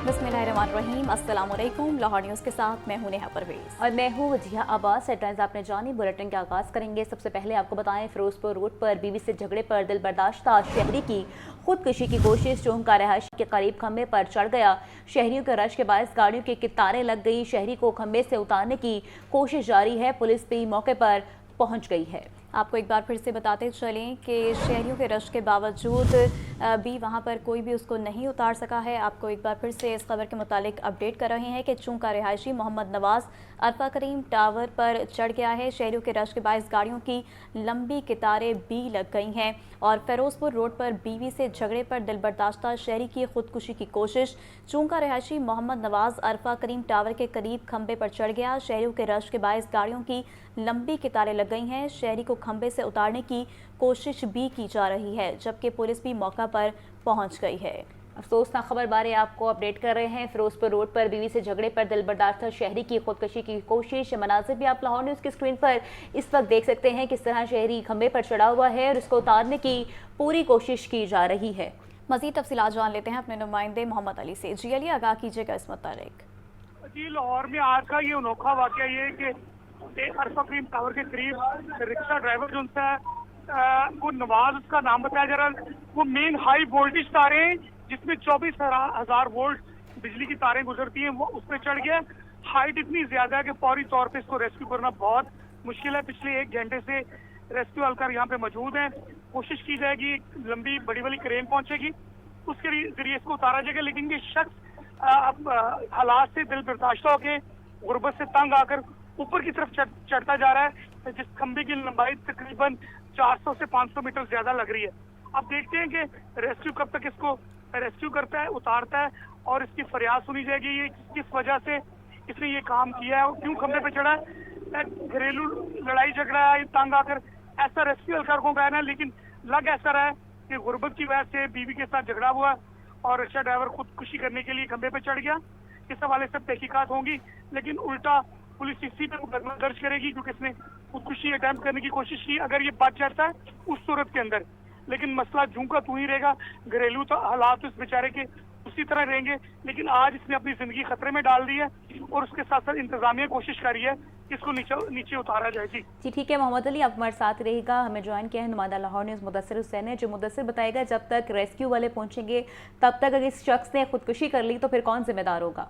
बिस्मिल्लाहिर्रहमानिर्रहीम, अस्सलाम वालेकुम। लाहौर न्यूज़ के साथ मैं हूं नेहा परवेज और मैं हूँ वजिया अब्बास। हेडलाइंस आपने जानी, बुलेटिन का आगाज़ करेंगे। सबसे पहले आपको बताएं, फिरोजपुर रोड पर बीवी से झगड़े पर दिल बर्दाश्ता शहरी की खुदकुशी की कोशिश। चौंक का रहायशी के करीब खंबे पर चढ़ गया। शहरियों के रश के बायस गाड़ियों की कतारें लग गई। शहरी को खंबे से उतारने की कोशिश जारी है। पुलिस भी मौके पर पहुंच गई है। आपको एक बार फिर से बताते चलें कि शहरियों के रश के बावजूद भी वहां पर कोई भी उसको नहीं उतार सका है। आपको एक बार फिर से इस खबर के मुतालिक अपडेट कर रहे हैं कि चूंक का रिहायशी मोहम्मद नवाज अरफा करीम टावर पर चढ़ गया है। शहरियों के रश के बायस गाड़ियों की लंबी कतारें भी लग गई हैं और फिरोजपुर रोड पर बीवी से झगड़े पर दिल बर्दाश्ता शहरी की खुदकुशी की कोशिश। चूंक का रिहायशी मोहम्मद नवाज अरफा करीम टावर के करीब खंबे पर चढ़ गया। शहरियों के रश के बायस गाड़ियों की लंबी कतारें लग गई हैं। शहरी को खंबे से उतारने की कोशिश भी की जा रही है, जबकि पुलिस भी मौका पर पहुंच गई है। अफसोसनाक खबर बारे आपको अपडेट कर रहे हैं। फिरोजपुर रोड पर बीवी से झगड़े पर दिल बर्दाश्ता शहरी की खुदकुशी की कोशिश। मनाजिर भी आप लाहौर न्यूज़ की स्क्रीन पर इस वक्त देख सकते हैं किस तरह शहरी खंबे पर चढ़ा हुआ है और उसको उतारने की पूरी कोशिश की जा रही है। मजीद तफसीलात जान लेते हैं अपने नुमाइंदे मोहम्मद अली से। जी अली, आगाह कीजिएगा इस मुतालिक। जी, लाहौर में आज का ये अनोखा वाकया ये है कि अरफा करीम टावर के करीब रिक्शा ड्राइवर जो उनका वो नवाज उसका नाम बताया जा रहा है, वो मेन हाई वोल्टेज तारें जिसमें 24,000 वोल्ट बिजली की तारें गुजरती हैं, वो उस पर चढ़ गया। हाइट इतनी ज्यादा है कि फौरी तौर पे इसको रेस्क्यू करना बहुत मुश्किल है। पिछले 1 घंटे से रेस्क्यू एहलकार यहाँ पे मौजूद हैं। कोशिश की जाएगी, लंबी बड़ी वाली क्रेन पहुंचेगी, उसके जरिए इसको उतारा जाएगा। लेकिन ये शख्स अब हालात से दिल बर्दाश्त होकर गुर्बत से तंग आकर ऊपर की तरफ चढ़ता जा रहा है, जिस खंबे की लंबाई तकरीबन 400 से 500 मीटर ज्यादा लग रही है। अब देखते हैं कि रेस्क्यू कब तक इसको रेस्क्यू करता है, उतारता है और इसकी फरियाद सुनी जाएगी ये किस वजह से इसने ये काम किया है और क्यों खंबे पे चढ़ा है। घरेलू लड़ाई झगड़ा है, तंग आकर ऐसा रेस्क्यू एहलकार को कहना है, लेकिन लग ऐसा रहा है कि गुर्बत की वजह से बीवी के साथ झगड़ा हुआ और रिक्शा ड्राइवर खुदकुशी करने के लिए खंबे पे चढ़ गया। इस हवाले से तहकीकात होंगी, लेकिन उल्टा पुलिस इसी पे मुकदमा दर्ज करेगी क्योंकि इसने खुदकुशी अटेम्प्ट करने की कोशिश की। अगर ये बच जाता है उस सूरत के अंदर, लेकिन मसला जूं का तू ही रहेगा। घरेलू तो हालात इस बेचारे के उसी तरह रहेंगे, लेकिन आज इसने अपनी जिंदगी खतरे में डाल दी है और उसके साथ साथ इंतजामिया कोशिश करी है कि इसको नीचे उतारा जाए। जी ठीक है मोहम्मद अली, आप हमारे साथ रहेगा। हमें ज्वाइन किया है नुमाइंदा लाहौर न्यूज़ मुदस्सिर हुसैन है, जो मुदस्सिर बताएगा जब तक रेस्क्यू वाले पहुंचेंगे तब तक अगर इस शख्स ने खुदकुशी कर ली तो फिर कौन जिम्मेदार होगा?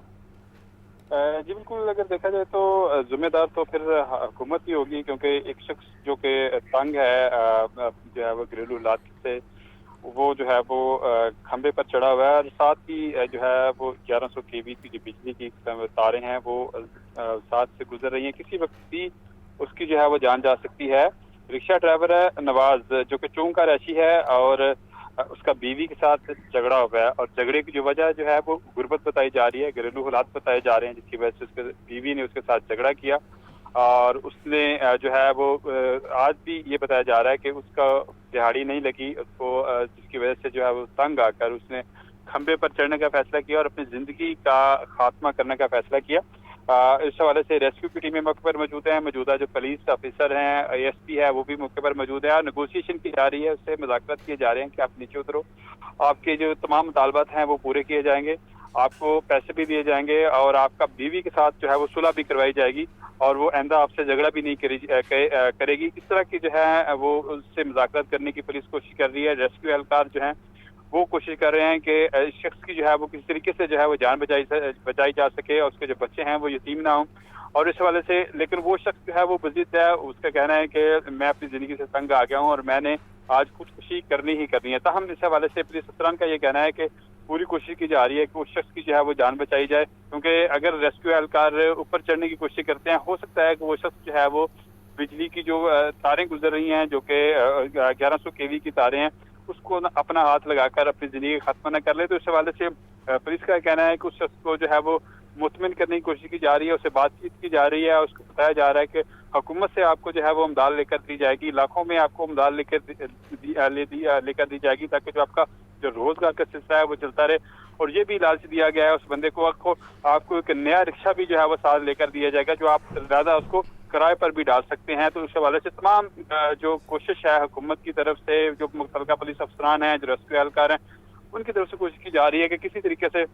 जी बिल्कुल, अगर देखा जाए तो जिम्मेदार तो फिर हुकूमत ही होगी, क्योंकि एक शख्स जो कि तंग है जो है वो घरेलू हालात से, वो जो है वो खंबे पर चढ़ा हुआ है और साथ ही जो है वो 1100 kV की जो बिजली की तारें हैं वो साथ से गुजर रही हैं। किसी वक्त भी उसकी जो है वो जान जा सकती है। रिक्शा ड्राइवर है नवाज, जो कि चूंक का रहायशी है और उसका बीवी के साथ झगड़ा हुआ है और झगड़े की जो वजह जो है वो गुर्बत बताई जा रही है, घरेलू हालात बताए जा रहे हैं, जिसकी वजह से उसके बीवी ने उसके साथ झगड़ा किया और उसने जो है वो आज भी ये बताया जा रहा है कि उसका दिहाड़ी नहीं लगी उसको, जिसकी वजह से जो है वो तंग आकर उसने खंबे पर चढ़ने का फैसला किया और अपनी जिंदगी का खात्मा करने का फैसला किया। इस हवाले से रेस्क्यू की टीमें मौके पर मौजूद हैं। मौजूदा जो पुलिस ऑफिसर हैं, ASP है, वो भी मौके पर मौजूद है। नेगोशिएशन की जा रही है, उससे मुज़ाकरात किए जा रहे हैं कि आप नीचे उतरो, आपके जो तमाम मुतालबात हैं वो पूरे किए जाएंगे, आपको पैसे भी दिए जाएंगे और आपका बीवी के साथ जो है वो सुलह भी करवाई जाएगी और वो आइंदा आपसे झगड़ा भी नहीं करेगी। इस तरह की जो है वो उससे मुज़ाकरात करने की पुलिस कोशिश कर रही है। रेस्क्यू एहलकार जो हैं वो कोशिश कर रहे हैं कि इस शख्स की जो है वो किसी तरीके से जो है वो जान बचाई जा सके और उसके जो बच्चे हैं वो यतीम ना हों। और इस हवाले से लेकिन वो शख्स जो है वो बज़िद है, उसका कहना है कि मैं अपनी ज़िंदगी से तंग आ गया हूँ और मैंने आज खुदकुशी करनी ही करनी है। ताहम इस हवाले से पुलिस अफसरान का ये कहना है कि पूरी कोशिश की जा रही है कि उस शख्स की जो है वो जान बचाई जाए, क्योंकि अगर रेस्क्यू एहलकार ऊपर चढ़ने की कोशिश करते हैं, हो सकता है कि वो शख्स जो है वो बिजली की जो तारें गुजर रही हैं, जो कि 1100 kV की तारें हैं, उसको अपना हाथ लगाकर अपनी जिंदगी खत्म न कर ले। तो इस हवाले से पुलिस का कहना है कि उस शख्स को जो है वो मुतमिन करने की कोशिश की जा रही है, उससे बातचीत की जा रही है, उसको बताया जा रहा है कि हुकूमत से आपको जो है वो अमदाद लेकर दी जाएगी, लाखों में आपको अमदाद लेकर दी जाएगी, ताकि जो आपका जो रोजगार का सिलसिला है वो चलता रहे। और ये भी लालच दिया गया है उस बंदे को, आपको एक नया रिक्शा भी जो है वो साथ लेकर दिया जाएगा, जो आप ज्यादा उसको किराए पर भी डाल सकते हैं। तो इस हवाले से तमाम जो कोशिश है हुकूमत की तरफ से, जो मुतलका पुलिस अफसरान हैं, जो रेस्क्यू एहलकार हैं, उनकी तरफ से कोशिश की जा रही है कि किसी तरीके से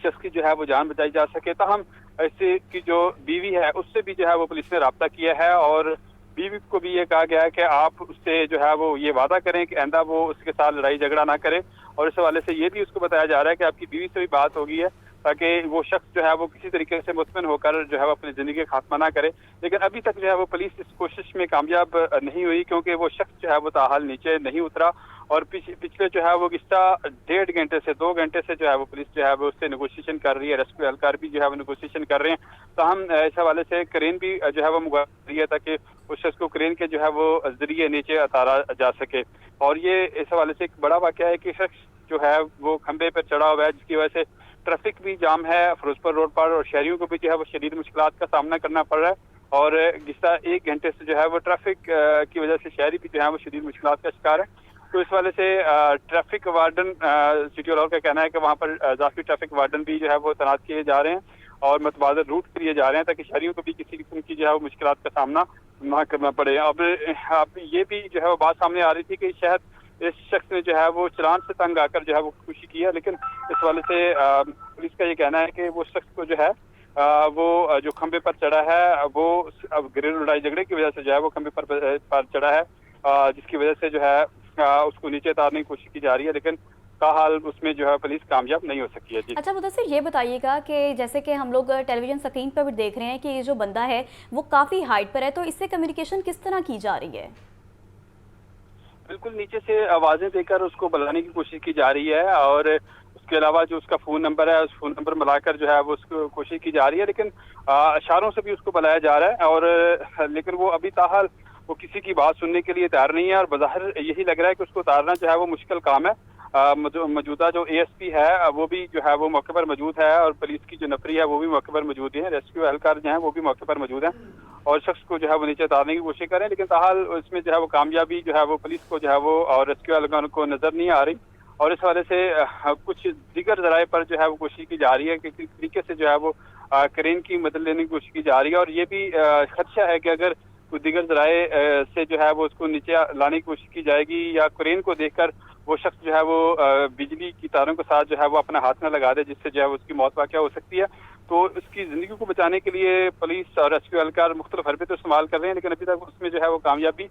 शख्स की जो है वो जान बचाई जा सके। ताहम इससे की जो बीवी है उससे भी जो है वो पुलिस ने रब्ता किया है और बीवी को भी ये कहा गया है कि आप उससे जो है वो ये वादा करें कि आइंदा वो उसके साथ लड़ाई झगड़ा ना करे। और इस हवाले से ये भी उसको बताया जा रहा है कि आपकी बीवी से भी बात होगी है ताकि वो शख्स जो है वो किसी तरीके से मुतमिन होकर जो है वो अपनी जिंदगी का खात्मा ना करे। लेकिन अभी तक जो है वो पुलिस इस कोशिश में कामयाब नहीं हुई क्योंकि वो शख्स जो है वो ताहाल नीचे नहीं उतरा। और पिछले जो है वो गुज़श्ता 1.5 घंटे से 2 घंटे से जो है वो पुलिस जो है वो उससे नेगोशिएशन कर रही है, रेस्क्यू एहलकार भी जो है वो नेगोशिएशन कर रहे हैं। तो हम इस हवाले से क्रेन भी जो है वो मंगवा रही है ताकि उस शख्स को क्रेन के जो है वो जरिए नीचे उतारा जा सके। और ये इस हवाले से एक बड़ा वाक़या है कि शख्स जो है वो खंबे पर चढ़ा हुआ है जिसकी वजह से ट्रैफिक भी जाम है फिरोजपुर रोड पर और शहरियों को भी जो है वो शदीद मुश्किलात का सामना करना पड़ रहा है। और गुज़श्ता 1 घंटे से जो है वो ट्रैफिक की वजह से शहरी भी जो है वो शदीद मुश्किलात का शिकार है। तो इस वाले से ट्रैफिक वार्डन सिटी लाहौर का कहना है कि वहाँ पर इजाफी ट्रैफिक वार्डन भी जो है वो तैनात किए जा रहे हैं और मतबादल रूट किए जा रहे हैं ताकि शहरियों को भी किसी किस्म की जो है वो मुश्किलात का सामना ना करना पड़े। अब ये भी जो है वो बात सामने आ रही थी कि शायद इस शख्स ने जो है वो चलान से तंग आकर जो है वो खुदकुशी की है। लेकिन इस वाले से पुलिस का ये कहना है कि वो शख्स को जो है वो जो खंबे पर चढ़ा है वो अब घरेलू लड़ाई झगड़े की वजह से जो है वो खंबे पर चढ़ा है जिसकी वजह से जो है उसको नीचे उतारने की कोशिश की जा रही है। लेकिन ताहाल उसमें जो है पुलिस कामयाब नहीं हो सकी है। जी अच्छा मुदस्सिर, ये बताइएगा कि जैसे कि हम लोग टेलीविजन स्क्रीन पर भी देख रहे हैं कि ये जो बंदा है वो काफ़ी हाइट पर है, तो इससे कम्युनिकेशन किस तरह की जा रही है? बिल्कुल नीचे से आवाजें देकर उसको बुलाने की कोशिश की जा रही है और उसके अलावा जो उसका फ़ोन नंबर है उस फ़ोन नंबर मिलाकर जो है वो उसको कोशिश की जा रही है। लेकिन इशारों से भी उसको बुलाया जा रहा है और लेकिन वो अभी ताहाल वो किसी की बात सुनने के लिए तैयार नहीं है और बाहर यही लग रहा है कि उसको उतारना जो है वो मुश्किल काम है। मौजूदा जो ASP है वो भी जो है वो मौके पर मौजूद है और पुलिस की जो नफरी है वो भी मौके पर मौजूद है, रेस्क्यू एहलकार जो है वो भी मौके पर मौजूद है और शख्स को जो है वो नीचे उतारने की कोशिश करें। लेकिन ताहाल इसमें जो है वो कामयाबी जो है वो पुलिस को जो है वो और रेस्क्यू एहलकार को नजर नहीं आ रही। और इस हवाले से कुछ दीगर जराए पर जो है वो कोशिश की जा रही है कि किस तरीके से जो है वो क्रेन की मदद लेने की कोशिश की जा रही है। और ये भी खदशा है कि अगर कुछ दीगर जराए से जो है वो उसको नीचे लाने की कोशिश की जाएगी या क्रेन को देखकर वो शख्स जो है वो बिजली की तारों के साथ जो है वो अपना हाथ न लगा दे जिससे जो है उसकी मौत वाक़या हो सकती है। तो उसकी ज़िंदगी को बचाने के लिए पुलिस और रेस्क्यू एहलकार मुख्तलिफ हरबे तो इस्तेमाल कर रहे हैं लेकिन अभी तक उसमें जो है वो कामयाबी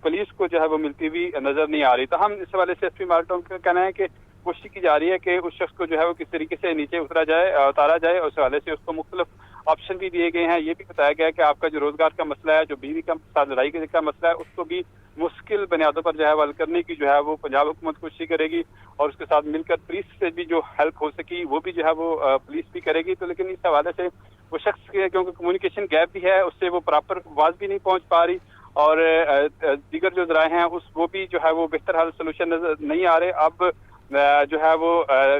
पुलिस को जो है वो मिलती हुई नजर नहीं आ रही। तो हम इस हवाले से SP मार्टन का कहना है कि कोशिश की जा रही है कि उस शख्स को जो है वो किस तरीके से नीचे उतारा जाए और इस हवाले से उसको मुख्तलिफ ऑप्शन भी दिए गए हैं। ये भी बताया गया है कि आपका जो रोजगार का मसला है, जो बीवी का साथ लड़ाई का मसला है, उसको भी मुश्किल बुनियादों पर जो है हल करने की जो है वो पंजाब हुकूमत कोशिश करेगी और उसके साथ मिलकर पुलिस से भी जो हेल्प हो सकी वो भी जो है वो पुलिस भी करेगी। तो लेकिन इस हवाले से वो शख्स के क्योंकि कम्युनिकेशन गैप भी है उससे वो प्रॉपर आवाज़ भी नहीं पहुँच पा रही और दीगर जो जराए हैं वो भी जो है वो बेहतर हल सोल्यूशन नजर नहीं आ रहे। अब जो है वो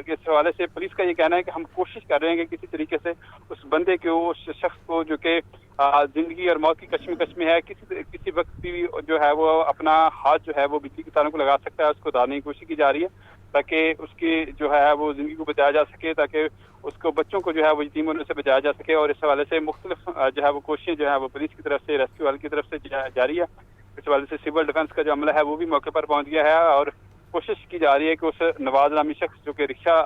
इस हवाले से पुलिस का ये कहना है कि हम कोशिश कर रहे हैं कि किसी तरीके से उस बंदे को उस शख्स को जो कि जिंदगी और मौत की कश्मकश में है किसी वक्त भी जो है वो अपना हाथ जो है वो बिजली के तारों को लगा सकता है, उसको उतारने की कोशिश की जा रही है ताकि उसकी जो है वो जिंदगी को बचाया जा सके, ताकि उसको बच्चों को जो है वो यतीम होने से बचाया जा सके। और इस हवाले से मुख्तलिफ जो है वो कोशिशें जो है वो पुलिस की तरफ से रेस्क्यू वाले की तरफ से जारी है। इस हवाले से सिविल डिफेंस का जो अमला है वो भी मौके पर पहुंच गया है और कोशिश की जा रही है कि उस नवाज नामी शख्स जो कि रिक्शा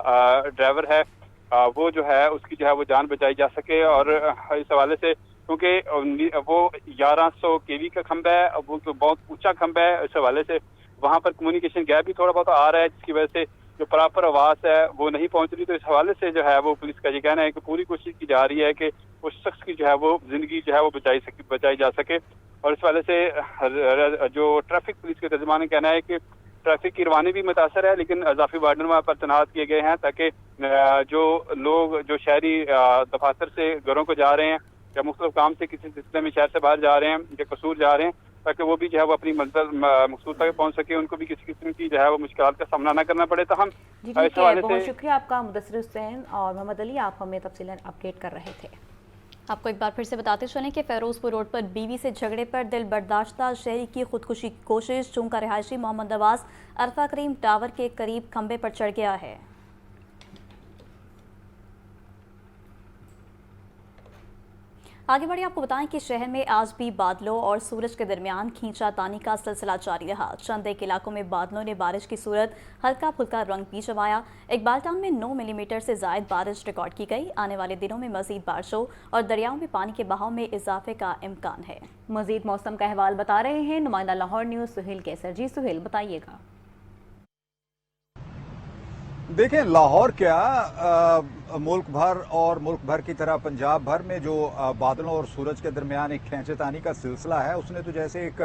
ड्राइवर है वो जो है उसकी जो है वो जान बचाई जा सके। और इस हवाले से क्योंकि वो 1100 kV का खंबा है, वो तो बहुत ऊंचा खंबा है, इस हवाले से वहाँ पर कम्युनिकेशन गैप भी थोड़ा बहुत आ रहा है जिसकी वजह से जो प्रॉपर आवाज़ है वो नहीं पहुँच रही। तो इस हवाले से जो है वो पुलिस का ये कहना है कि पूरी कोशिश की जा रही है कि उस शख्स की जो है वो जिंदगी जो है वो बचाई जा सके। और इस हवाले से जो ट्रैफिक पुलिस के तर्जुमान ने कहना है कि ट्रैफिक की रवानी भी मुतासर है लेकिन इजाफी वार्डन वहाँ पर तैनात किए गए हैं ताकि जो लोग जो शहरी दफातर से घरों को जा रहे हैं या मुख्तलिफ काम से किसी सिलसिले में शहर से बाहर जा रहे हैं या कसूर जा रहे हैं ताकि वो भी जो है वो अपनी मंजिल मकसूद तक पहुँच सके, उनको भी किसी किस्म की जो है वो मुश्किलात का सामना न करना पड़े। तो हम इस हवाले से बहुत शुक्रिया आपका मुदस्सिर हुसैन और मोहम्मद अली, आप हमें तफसीलन अपडेट कर रहे थे। आपको एक बार फिर से बताते चलें कि फ़िरोज़पुर रोड पर बीवी से झगड़े पर दिल बर्दाश्ता शहरी की खुदकुशी की कोशिश। चूंकि रिहायशी मोहम्मद नवाज अरफा करीम टावर के करीब खंबे पर चढ़ गया है। आगे बढ़े आपको बताएं कि शहर में आज भी बादलों और सूरज के दरमियान खींचातानी का सिलसिला जारी रहा। चंद एक इलाकों में बादलों ने बारिश की सूरत हल्का फुल्का रंग भी जमाया। इकबाल टाउन में 9 मिलीमीटर से जायद बारिश रिकॉर्ड की गई। आने वाले दिनों में मजीद बारिशों और दरियाओं में पानी के बहाव में इजाफे का इम्कान है। मजीद मौसम का अहवाल बता रहे हैं नुमाइंदा लाहौर न्यूज़ सुहेल कैसर। जी सुहेल, बताइएगा। देखें, लाहौर क्या मुल्क भर और मुल्क भर की तरह पंजाब भर में जो बादलों और सूरज के दरमियान एक खींचतानी का सिलसिला है, उसने तो जैसे एक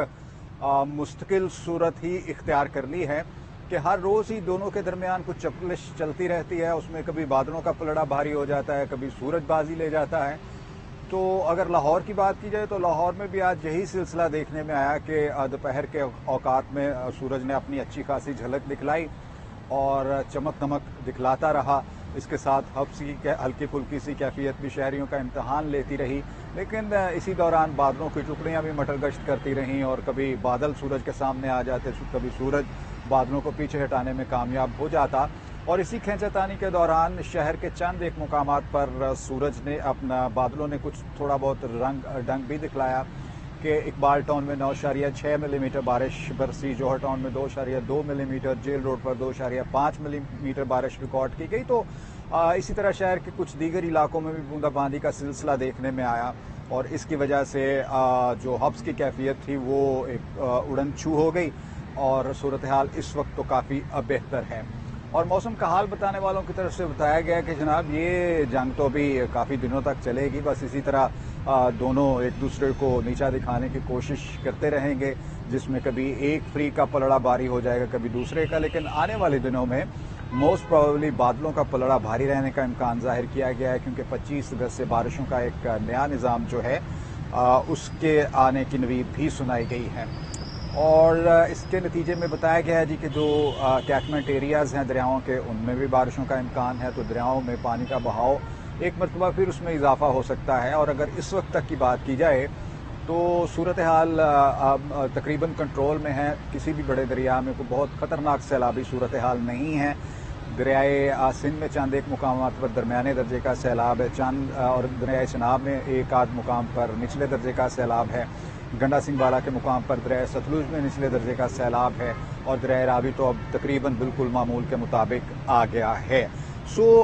मुस्तकिल सूरत ही इख्तियार कर ली है कि हर रोज़ ही दोनों के दरमियान कुछ चपलिश चलती रहती है। उसमें कभी बादलों का पलड़ा भारी हो जाता है, कभी सूरज बाजी ले जाता है। तो अगर लाहौर की बात की जाए तो लाहौर में भी आज यही सिलसिला देखने में आया कि दोपहर के औकात में सूरज ने अपनी अच्छी खासी झलक दिखलाई और चमक दमक दिखलाता रहा। इसके साथ हल्की फुल्की सी कैफियत भी शहरियों का इम्तहान लेती रही, लेकिन इसी दौरान बादलों की टुकड़ियां भी मटर गश्त करती रहीं और कभी बादल सूरज के सामने आ जाते, कभी सूरज बादलों को पीछे हटाने में कामयाब हो जाता। और इसी खींचतानी के दौरान शहर के चंद एक मुकामात पर सूरज ने अपना बादलों ने कुछ थोड़ा बहुत डंग भी दिखलाया कि इकबाल टाउन में 9.6 मिलीमीटर बारिश बरसी, जौहर टाउन में 2.2 मिलीमीटर, जेल रोड पर 2.5 मिलीमीटर बारिश रिकॉर्ड की गई। तो इसी तरह शहर के कुछ दीगर इलाकों में भी बूंदाबांदी का सिलसिला देखने में आया और इसकी वजह से जो हब्स की कैफियत थी वो एक उड़न छू हो गई और सूरत हाल इस वक्त तो काफ़ी बेहतर है। और मौसम का हाल बताने वालों की तरफ से बताया गया कि जनाब ये जंग तो अभी काफ़ी दिनों तक चलेगी, बस इसी तरह दोनों एक दूसरे को नीचा दिखाने की कोशिश करते रहेंगे, जिसमें कभी एक फ्री का पलड़ा भारी हो जाएगा, कभी दूसरे का। लेकिन आने वाले दिनों में मोस्ट प्रोबेबली बादलों का पलड़ा भारी रहने का इम्कान जाहिर किया गया है, क्योंकि 25 अगस्त से बारिशों का एक नया निज़ाम जो है उसके आने की नवीद भी सुनाई गई है। और इसके नतीजे में बताया गया है जी कि जो कैचमेंट एरियाज़ हैं दरियाओं के, उनमें भी बारिशों का इम्कान है। तो दरियाओं में पानी का बहाव एक मरतबा फिर उसमें इजाफा हो सकता है। और अगर इस वक्त तक की बात की जाए तो सूरत हाल तकरीबन कंट्रोल में है। किसी भी बड़े दरिया में कोई बहुत ख़तरनाक सैलाबी सूरत हाल नहीं है। दरियाए सिंध में चंद एक मुकामात पर दरमियाने दर्जे का सैलाब है, चंद और दरियाए चनाब में एक आध मुकाम पर निचले दर्जे का सैलाब है। गंडा सिंह बाला के मुकाम पर दरिया सतलुज में निचले दर्जे का सैलाब है और दरिया रावी तो अब तकरीबन बिल्कुल मामूल के मुताबिक आ गया है।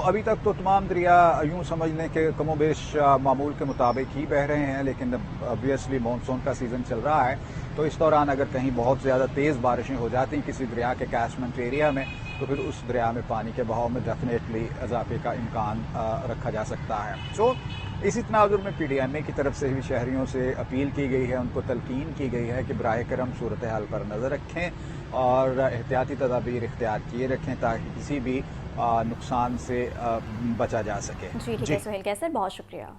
अभी तक तो तमाम दरिया यूँ समझ लें कि कमोबेश मामूल के मुताबिक ही बह रहे हैं, लेकिन ऑब्वियसली मानसून का सीज़न चल रहा है। तो इस दौरान अगर कहीं बहुत ज़्यादा तेज़ बारिशें हो जाती किसी दरिया के कैचमेंट एरिया में, तो फिर उस दरिया में पानी के बहाव में डेफिनेटली इजाफे का इम्कान रखा जा सकता है। इसी तनाजुर में PDMA की तरफ से भी शहरियों से अपील की गई है, उनको तलकीन की गई है कि बराए करम सूरत हाल पर नज़र रखें और एहतियाती तदाबीर इख्तियार किए रखें ताकि किसी भी नुकसान से बचा जा सके। जी ठीक है सुहेल कैसर, बहुत शुक्रिया।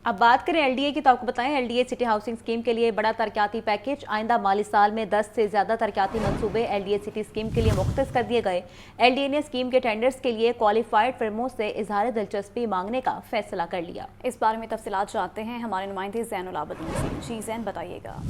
अब बात करें LDA की, तो आपको बताएं LDA सिटी हाउसिंग स्कीम के लिए बड़ा तरक्याती पैकेज। आइंदा माली साल में 10 से ज़्यादा तरक्याती मंसूबे LDA सिटी स्कीम के लिए मुख्तस कर दिए गए। LDA ने स्कीम के टेंडर्स के लिए क्वालिफाइड फर्मों से इजहार दिलचस्पी मांगने का फैसला कर लिया। इस बारे में तफसीलात जानते हैं हमारे नुमाइंदे ज़ैनुल आबदीन से। जी ज़ैन, बताइएगा।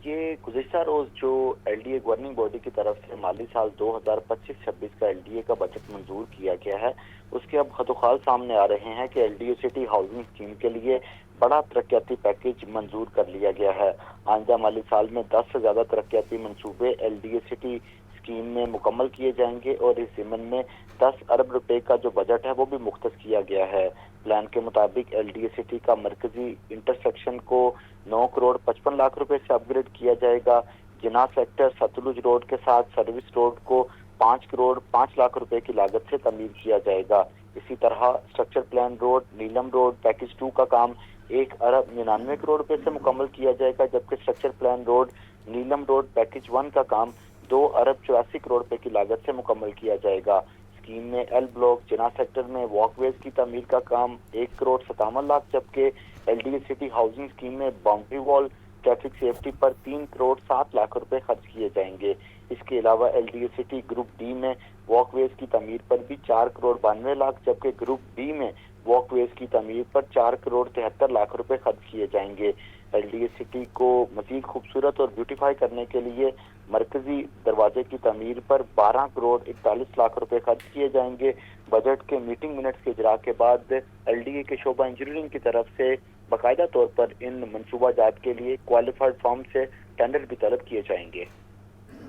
ये गुज़िश्ता रोज़ जो LDA गवर्निंग बॉडी की तरफ से माली साल 2025-26 का LDA का बजट मंजूर किया गया है, उसके अब खतोखाल सामने आ रहे हैं कि LDA सिटी हाउसिंग स्कीम के लिए बड़ा तरक्याती पैकेज मंजूर कर लिया गया है। आइंदा माली साल में 10 से ज़्यादा तरक्याती मंसूबे LDA सिटी स्कीम में मुकम्मल किए जाएंगे और इस ज़िमन में 10 अरब रुपए का जो बजट है वो भी मुख्तस किया गया है। प्लान के मुताबिक LDA सिटी का मरकजी इंटरसेक्शन को 9 करोड़ 55 लाख रुपए से अपग्रेड किया जाएगा। जिना सेक्टर सतलुज रोड के साथ सर्विस रोड को 5 करोड़ 5 लाख रुपए की लागत से तमीर किया जाएगा। इसी तरह स्ट्रक्चर प्लान रोड नीलम रोड पैकेज 2 का काम 1 अरब 99 करोड़ रुपए से मुकम्मल किया जाएगा, जबकि स्ट्रक्चर प्लान रोड नीलम रोड पैकेज 1 का काम 2 अरब 84 करोड़ रुपए की लागत से मुकम्मल किया जाएगा। स्कीम में L ब्लॉक जिना सेक्टर में वॉकवेज की तमीर का काम 1 करोड़ 57 लाख, जबकि LDA सिटी हाउसिंग स्कीम में बाउंड्री वॉल ट्रैफिक सेफ्टी पर 3 करोड़ 7 लाख रुपए खर्च किए जाएंगे। इसके अलावा LDA सिटी ग्रुप D में वॉकवेज की तमीर पर भी 4 करोड़ 92 लाख, जबकि ग्रुप B में वॉकवेज की तमीर पर 4 करोड़ 73 लाख रुपए खर्च किए जाएंगे। LDA सिटी को मजीद खूबसूरत और ब्यूटीफाई करने के लिए मरकजी दरवाजे की तमीर पर 12 करोड़ 41 लाख रुपए खर्च किए जाएंगे। बजट के मीटिंग मिनट्स के इजरा के बाद LDA के शोबा इंजीनियरिंग की तरफ से बाकायदा तौर पर इन मनसूबा जात के लिए क्वालिफाइड फर्म से टेंडर भी तलब किए जाएंगे।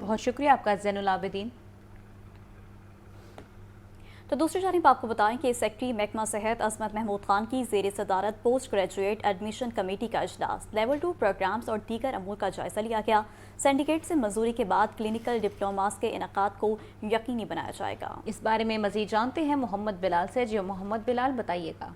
बहुत शुक्रिया आपका ज़ैनुल आबिदीन। तो दूसरी जानिब आपको बताएं कि सेक्रेटरी महकमा सेहत अजमत महमूद खान की ज़ेर सदारत पोस्ट ग्रेजुएट एडमिशन कमेटी का इजलास लेवल 2 प्रोग्राम्स और दीगर अमूर का जायजा लिया गया। सिंडिकेट से मंजूरी के बाद क्लिनिकल डिप्लोमास के इनकाद को यकीनी बनाया जाएगा। इस बारे में मजीद जानते हैं मोहम्मद बिलाल से। जो मोहम्मद बिलाल, बताइएगा।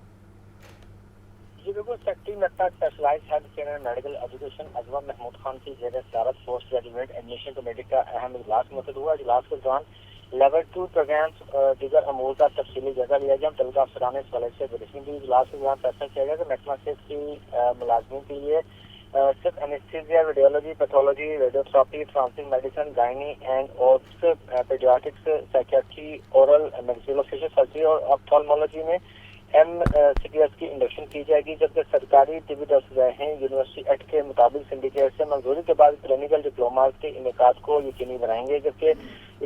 जी बिल्कुल, सेक्रेटरी महकमा specialised health care and medical education Azmat Mahmood Khan की ज़ेर सदारत पोस्ट ग्रेजुएट एडमिशन कमेटी का अहम इजलास मुनक़िद हुआ। इजलास के दौरान लेवल 2 प्रोग्राम्स दीगर अमूर का तफसीली जायजा लिया गया। तलबा अफसरान इस कॉलेज से ब्रीफिंग की। इजलास के दौरान फैसला किया गया कि महकमा सेहत की मुलाजमीन के लिए सिर्फ anaesthesia, radiology, pathology, radiotherapy, transit medicine, gynae and obs, paediatrics, psychiatry, oral maxillofacial surgery और ऑप्थेल्मोलॉजी में MCPS की इंडक्शन की जाएगी। जबकि सरकारी तिबी दफ्तर यूनिवर्सिटी एक्ट के मुताबिक सिंडिकेट से मंजूरी के बाद क्लिनिकल डिप्लोमा के इनेकाद को यकीनी बनाएंगे। जबकि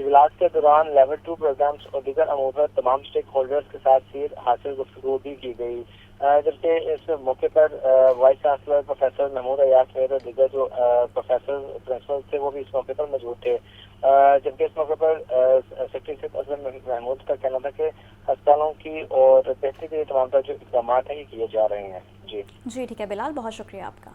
इजलास के दौरान लेवल 2 प्रोग्राम्स और दीगर अमूर पर तमाम स्टेक होल्डर्स के साथ सीध हासिल गुफ्तगू भी की गई। जबकि इस मौके पर vice chancellor professor Mahmood Ayaz समेत और दीगर जो प्रोफेसर प्रिंसिपल थे वो भी इस मौके पर मौजूद थे। जबकि इस मौके पर सेक्रेटरी सेहत अजमत महमूद का कहना था कि अस्पतालों की और बेहतरी के लिए तमाम जो इकदाम हैं ये किए जा रहे हैं। जी ठीक है बिलाल, बहुत शुक्रिया आपका।